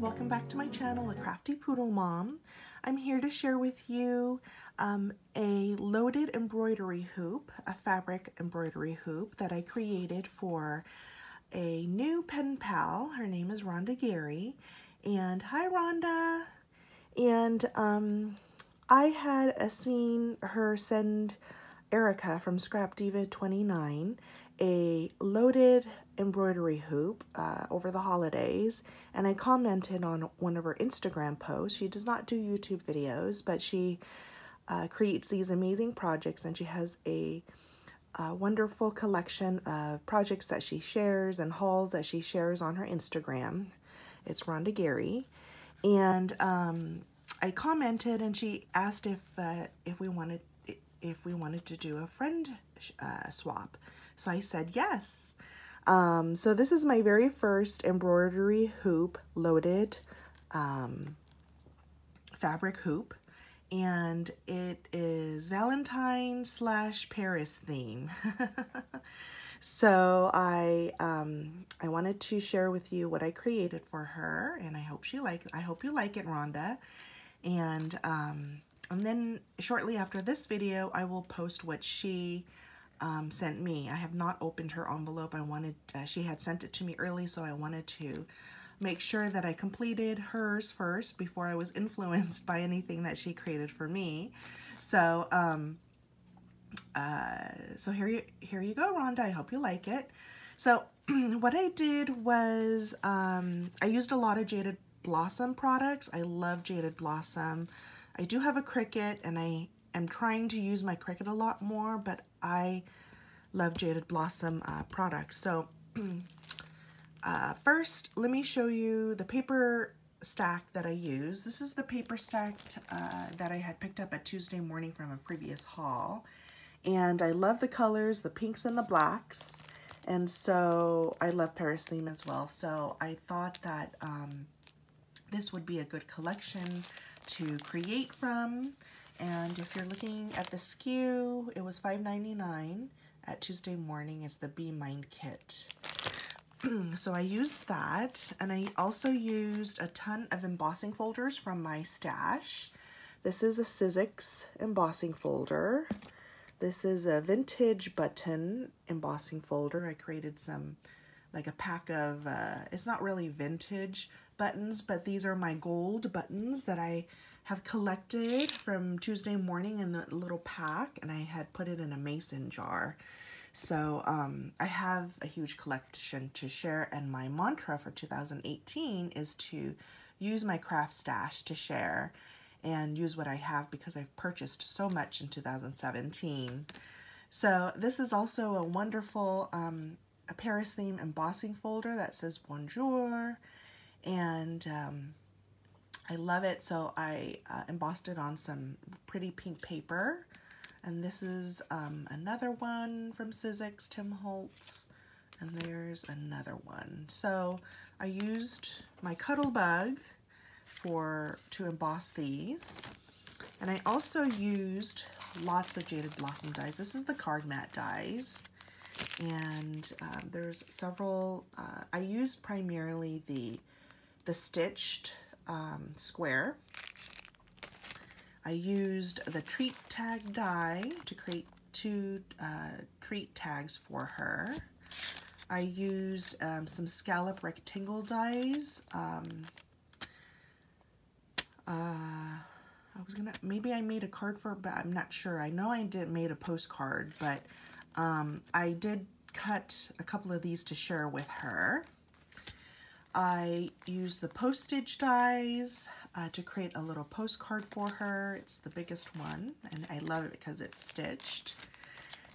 welcome back to my channel, A Crafty Poodle Mom. I'm here to share with you a loaded embroidery hoop, a fabric embroidery hoop that I created for a new pen pal. Her name is Ronda Garry, and hi Rhonda. And I had seen her send Erica from Scrap Diva 29 a loaded embroidery hoop over the holidays, and I commented on one of her Instagram posts. She does not do YouTube videos, but she creates these amazing projects, and she has a wonderful collection of projects that she shares and hauls that she shares on her Instagram. It's Ronda Garry, and I commented, and she asked if we wanted to do a friend swap. So I said yes. So this is my very first embroidery hoop, loaded fabric hoop, and it is Valentines / Paris theme. So I wanted to share with you what I created for her, and I hope you like it, Rhonda. And then shortly after this video, I will post what she sent me. I have not opened her envelope. I wanted, she had sent it to me early, so I wanted to make sure that I completed hers first before I was influenced by anything that she created for me. So, so here you go, Rhonda. I hope you like it. So what I did was, I used a lot of Jaded Blossom products. I love Jaded Blossom. I do have a Cricut, and I am trying to use my Cricut a lot more, but I love Jaded Blossom products. So first, let me show you the paper stack that I use. This is the paper stack that I had picked up at Tuesday morning from a previous haul. And I love the colors, the pinks and the blacks. And so I love Paris theme as well. So I thought that this would be a good collection to create from. And if you're looking at the SKU, it was $5.99 at Tuesday morning. It's the Be Mind kit. So I used that, and I also used a ton of embossing folders from my stash. This is a Sizzix embossing folder. This is a vintage button embossing folder. I created some, like a pack of, it's not really vintage buttons, but these are my gold buttons that I have collected from Tuesday morning in the little pack, and I had put it in a mason jar. So I have a huge collection to share, and my mantra for 2018 is to use my craft stash to share and use what I have, because I've purchased so much in 2017. So this is also a wonderful a Paris theme embossing folder that says bonjour, and I love it. So I embossed it on some pretty pink paper. And this is another one from Sizzix, Tim Holtz. And there's another one. So I used my Cuttlebug to emboss these. And I also used lots of Jaded Blossom dies. This is the card mat dies. And there's several, I used primarily the stitched square. I used the treat tag die to create two treat tags for her. I used some scallop rectangle dies. Maybe I made a card for it, but I'm not sure. I know I made a postcard, but I did cut a couple of these to share with her. I used the Postage dies to create a little postcard for her. It's the biggest one, and I love it because it's stitched.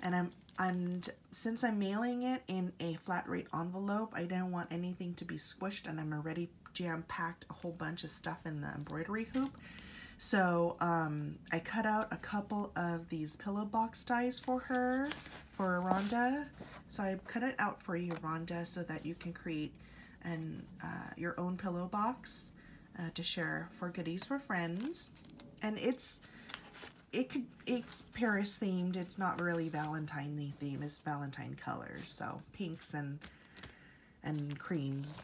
And since I'm mailing it in a flat rate envelope, I didn't want anything to be squished, and I'm already jam-packed a whole bunch of stuff in the embroidery hoop. So I cut out a couple of these pillow box dies for her, for Rhonda. So I cut it out for you, Rhonda, so that you can create your own pillow box to share for goodies for friends. And it's Paris themed. It's not really Valentine theme. It's Valentine colors, so pinks and creams.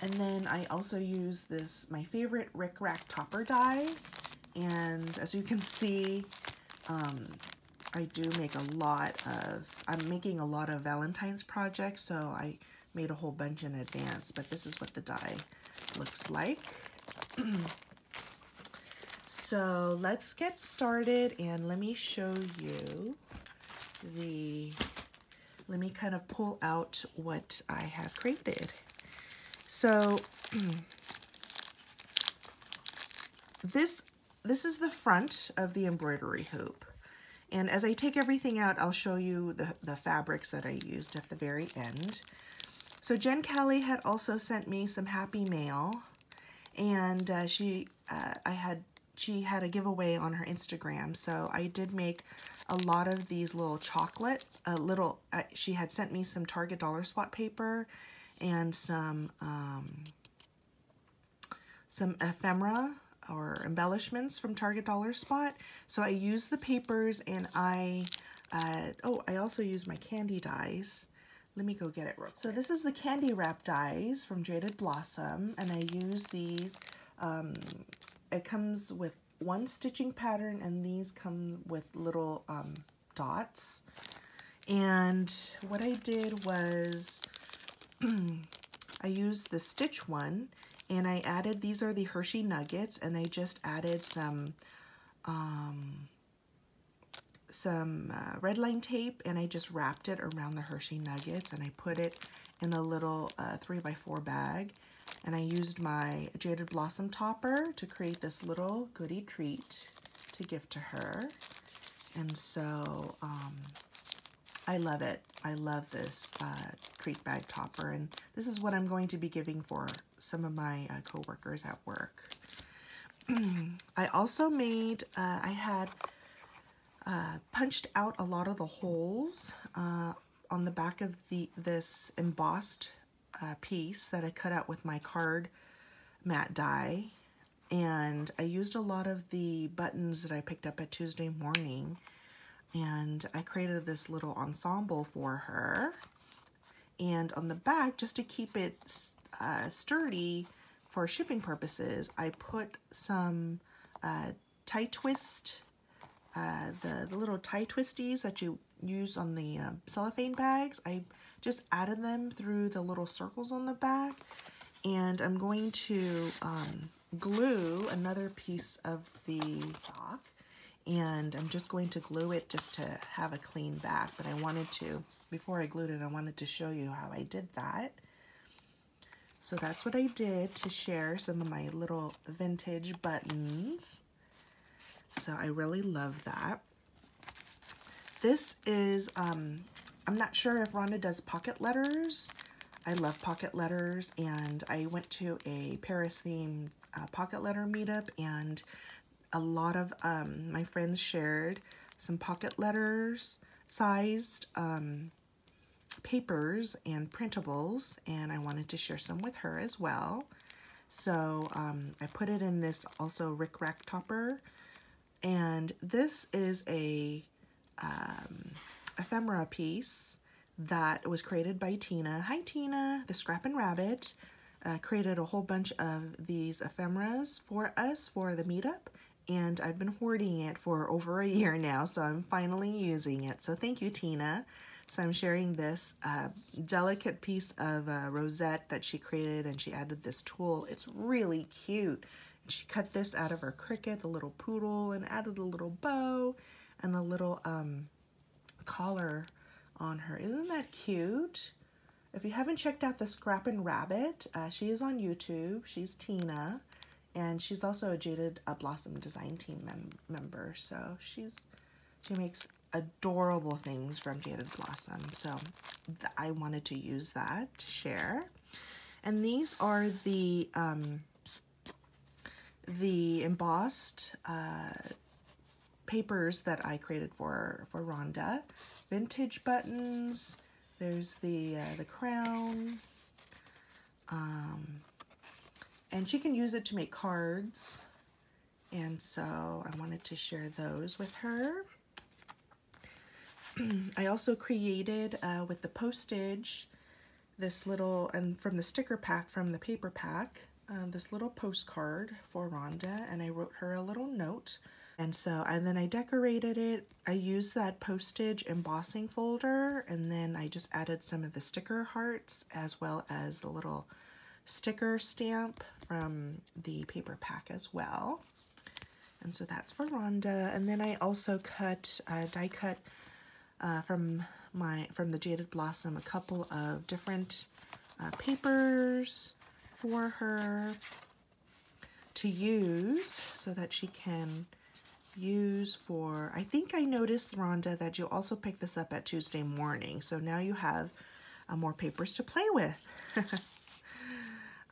And then I also use this, my favorite Ric Rac Topper die. And as you can see, I do make I'm making a lot of Valentine's projects, so I made a whole bunch in advance, but this is what the die looks like. So let's get started, and let me show you let me kind of pull out what I have created. So this is the front of the embroidery hoop. And as I take everything out, I'll show you the fabrics that I used at the very end. So Jen Callie had also sent me some happy mail, and she had a giveaway on her Instagram. So I did make a lot of these little chocolates. She had sent me some Target Dollar Spot paper and some ephemera or embellishments from Target Dollar Spot. So I used the papers, and I also used my candy dies. Let me go get it real quick. So this is the candy wrap dies from Jaded Blossom, and I use these. It comes with one stitching pattern, and these come with little dots. And what I did was I used the stitch one, and I added, these are the Hershey Nuggets, and I just added some red line tape, and I just wrapped it around the Hershey Nuggets, and I put it in a little 3x4 bag, and I used my Jaded Blossom topper to create this little goodie treat to give to her. And so I love it. I love this treat bag topper, and this is what I'm going to be giving for some of my co-workers at work. I also made, I had punched out a lot of the holes on the back of this embossed piece that I cut out with my card matte die, and I used a lot of the buttons that I picked up at Tuesday morning, and I created this little ensemble for her. And on the back, just to keep it sturdy for shipping purposes, I put some tie twist, the little tie twisties that you use on the cellophane bags. I just added them through the little circles on the back, and I'm going to glue another piece of the sock, and I'm just going to glue it just to have a clean back. But I wanted to, before I glued it, I wanted to show you how I did that. So that's what I did to share some of my little vintage buttons. So I really love that. This is, I'm not sure if Rhonda does pocket letters. I love pocket letters, and I went to a Paris themed pocket letter meetup, and a lot of my friends shared some pocket letters sized papers and printables, and I wanted to share some with her as well. So I put it in this also Ric Rac Topper, and this is a ephemera piece that was created by Tina. Hi Tina, the Scrappin' Rabbit, created a whole bunch of these ephemeras for us for the meetup, and I've been hoarding it for over a year now, so I'm finally using it. So thank you, Tina. So I'm sharing this delicate piece of rosette that she created, and she added this tulle. It's really cute. She cut this out of her Cricut, the little poodle, and added a little bow and a little collar on her. Isn't that cute? If you haven't checked out the Scrappin' Rabbit, she is on YouTube. She's Tina, and she's also a Jaded Blossom design team member. So she makes adorable things from Jaded Blossom. So I wanted to use that to share. And these are the embossed papers that I created for Rhonda. Vintage buttons. There's the crown. And she can use it to make cards. And so I wanted to share those with her. I also created with the Postage this little, and from the sticker pack from the paper pack, this little postcard for Rhonda, and I wrote her a little note. And then I decorated it. I used that Postage embossing folder, and then I just added some of the sticker hearts as well as the little sticker stamp from the paper pack as well. And so that's for Rhonda. And then I also die cut from the Jaded Blossom a couple of different papers for her to use so that she can use for, I think I noticed, Rhonda, that you also picked this up at Tuesday morning. So now you have more papers to play with.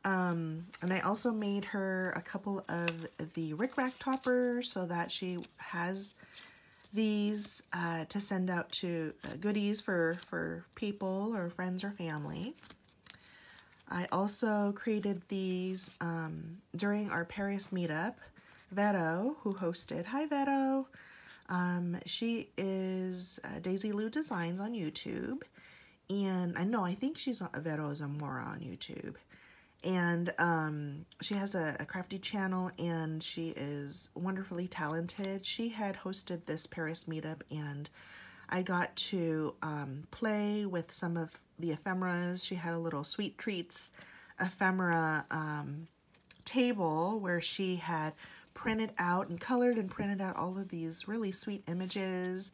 And I also made her a couple of the Ric Rac Toppers so that she has these to send out to goodies for people or friends or family. I also created these during our Paris meetup. Vero, who hosted. Hi, Vero. She is Daisy Lou Designs on YouTube. And I think she's Veronica Zamora on YouTube. And she has a crafty channel, and she is wonderfully talented. She had hosted this Paris meetup, and I got to play with some of the ephemeras. She had a little sweet treats ephemera table where she had printed out and colored and printed out all of these really sweet images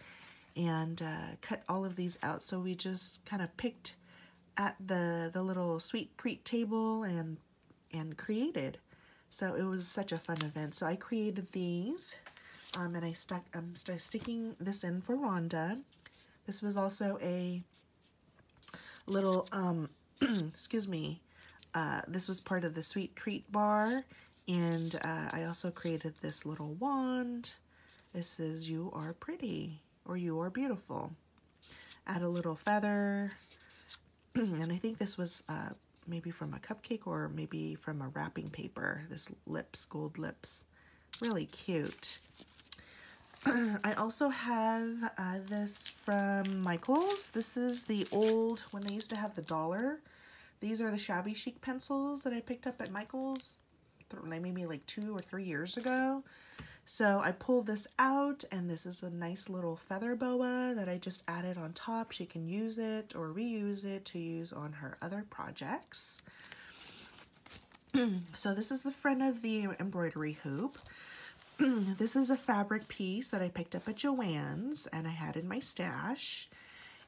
and cut all of these out. So we just kind of picked at the little sweet treat table and created. So it was such a fun event. So I created these and I'm sticking this in for Rhonda. This was also a little excuse me, this was part of the sweet treat bar. And I also created this little wand. It says, "You are pretty," or "You are beautiful." Add a little feather. And I think this was maybe from a cupcake or maybe from a wrapping paper. This lips, gold lips. Really cute. I also have this from Michael's. This is the old, when they used to have the dollar. These are the shabby chic pencils that I picked up at Michael's maybe like 2 or 3 years ago. So I pulled this out, and this is a nice little feather boa that I just added on top. She can use it or reuse it to use on her other projects. So this is the front of the embroidery hoop. This is a fabric piece that I picked up at Joann's and I had in my stash.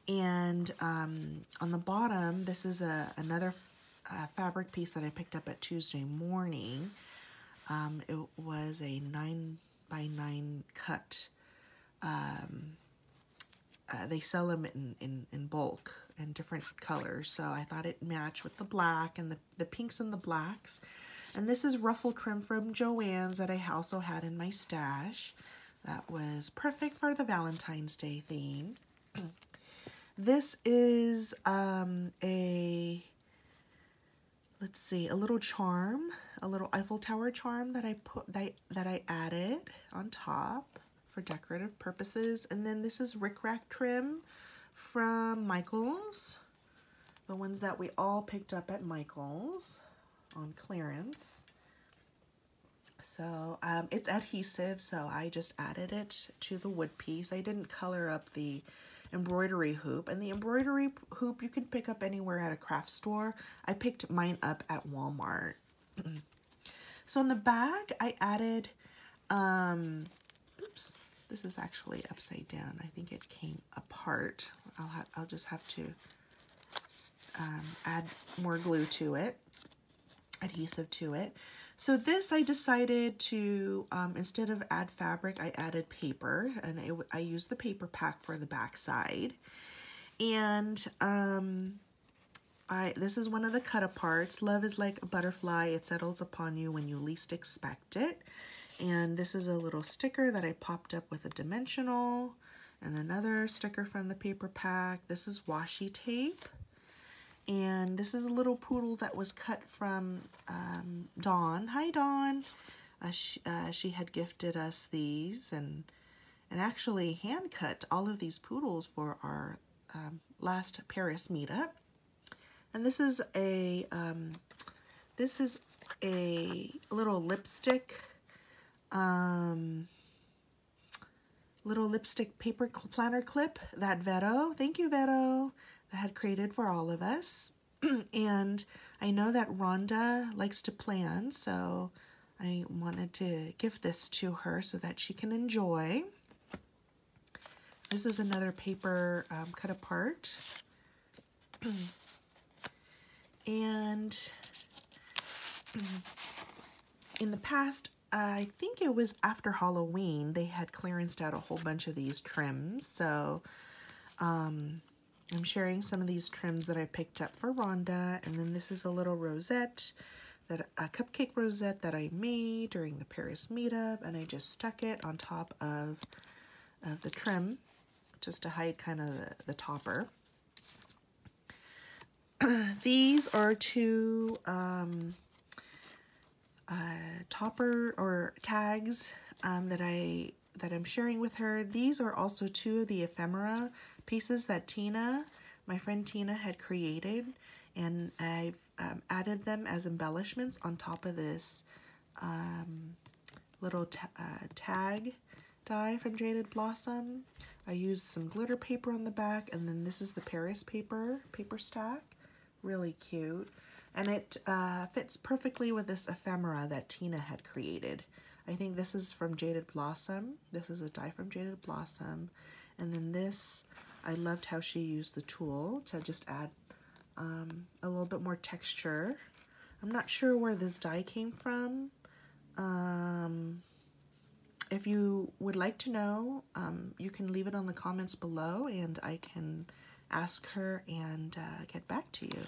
And on the bottom, this is another fabric piece that I picked up at Tuesday morning. It was a 9x9 cut. They sell them in bulk in different colors, so I thought it matched with the black and the pinks and the blacks. And this is ruffle trim from Joann's that I also had in my stash. That was perfect for the Valentine's Day theme. This is let's see, a little charm, a little Eiffel Tower charm that I added on top for decorative purposes. And then this is Ric Rac trim from Michael's, the ones that we all picked up at Michael's on clearance. So it's adhesive, so I just added it to the wood piece. I didn't color up the embroidery hoop, and the embroidery hoop you can pick up anywhere at a craft store. I picked mine up at Walmart. So in the bag I added oops, this is actually upside down. I think it came apart. I'll just have to add more glue to it, adhesive to it. So this I decided to, instead of add fabric, I added paper, and I used the paper pack for the back side. And this is one of the cut-aparts. Love is like a butterfly. It settles upon you when you least expect it. And this is a little sticker that I popped up with a dimensional, and another sticker from the paper pack. This is washi tape. And this is a little poodle that was cut from Dawn. Hi, Dawn. She had gifted us these and actually hand cut all of these poodles for our last Paris meetup. And this is a little lipstick paper planner clip that Vero, thank you Vero, had created for all of us. And I know that Rhonda likes to plan, so I wanted to give this to her so that she can enjoy. This is another paper cut apart. And in the past, I think it was after Halloween, they had clearanced out a whole bunch of these trims. So I'm sharing some of these trims that I picked up for Rhonda. And then this is a little rosette, a cupcake rosette that I made during the Paris meetup. And I just stuck it on top of the trim just to hide kind of the topper. These are two topper or tags that I'm sharing with her. These are also two of the ephemera pieces that Tina, my friend Tina, had created, and I've added them as embellishments on top of this little tag die from Jaded Blossom. I used some glitter paper on the back, and then this is the Paris paper stack. Really cute. And it fits perfectly with this ephemera that Tina had created. I think this is from Jaded Blossom. This is a die from Jaded Blossom. And then this, I loved how she used the tool to just add a little bit more texture. I'm not sure where this die came from. If you would like to know, you can leave it on the comments below and I can ask her and get back to you.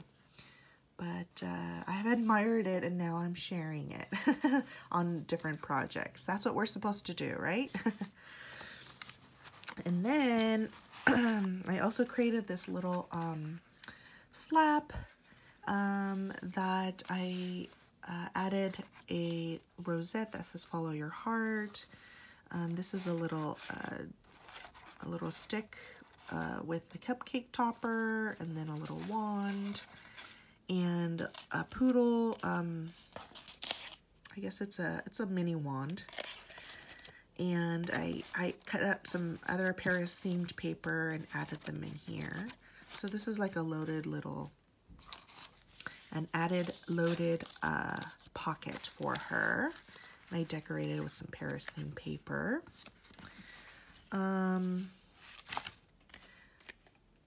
But I have admired it and now I'm sharing it on different projects. That's what we're supposed to do, right? And then I also created this little flap that I added a rosette that says "Follow Your Heart." This is a little stick with the cupcake topper, and then a little wand, and a poodle. I guess it's a mini wand. And I cut up some other Paris themed paper and added them in here. So this is like a loaded loaded pocket for her. And I decorated with some Paris themed paper.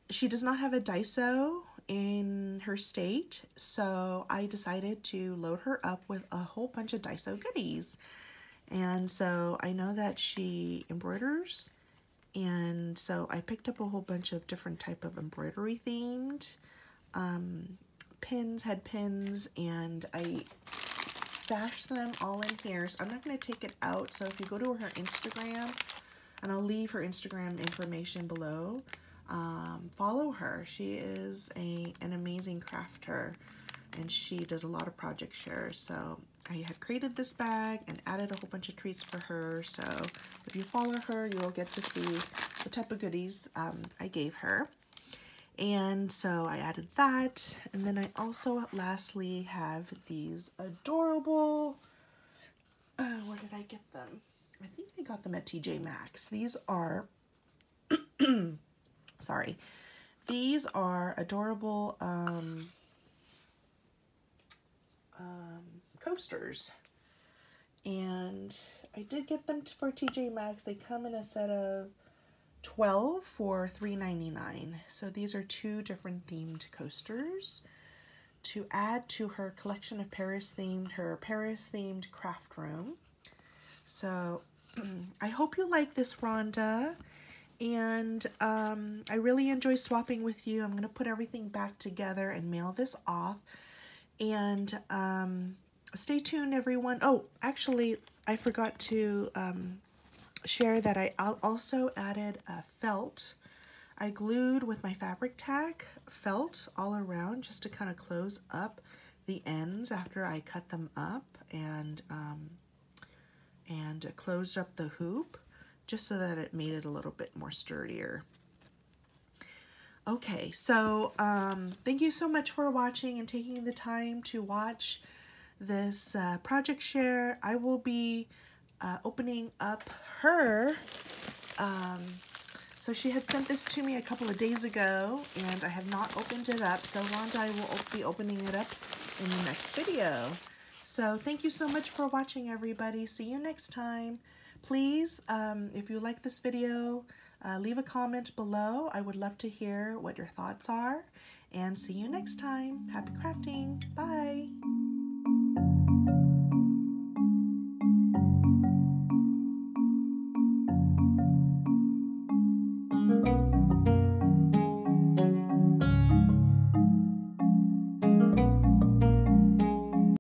She does not have a Daiso in her state, so I decided to load her up with a whole bunch of Daiso goodies. And so I know that she embroiders, and so I picked up a whole bunch of different type of embroidery themed pins, head pins, and I stashed them all in here. So I'm not going to take it out. So if you go to her Instagram, and I'll leave her Instagram information below, follow her. She is an amazing crafter, and she does a lot of project shares. So I have created this bag and added a whole bunch of treats for her. So if you follow her, you will get to see the type of goodies I gave her. And so I added that. And then I also lastly have these adorable, where did I get them? I think I got them at TJ Maxx. These are, sorry, these are adorable coasters, and I did get them for TJ Maxx. They come in a set of 12 for $3.99. So these are two different themed coasters to add to her collection of Paris themed craft room. So I hope you like this, Rhonda, and I really enjoy swapping with you. I'm going to put everything back together and mail this off. And stay tuned, everyone. Oh, actually, I forgot to share that I also added a felt. I glued with my fabric tack felt all around just to kind of close up the ends after I cut them up, and closed up the hoop just so that it made it a little bit more sturdier. Okay, so thank you so much for watching and taking the time to watch this project share. I will be opening up her, so she had sent this to me a couple of days ago and I have not opened it up, so Ronda will be opening it up in the next video. So thank you so much for watching, everybody. See you next time. Please, if you like this video, leave a comment below. I would love to hear what your thoughts are. And see you next time. Happy crafting. Bye.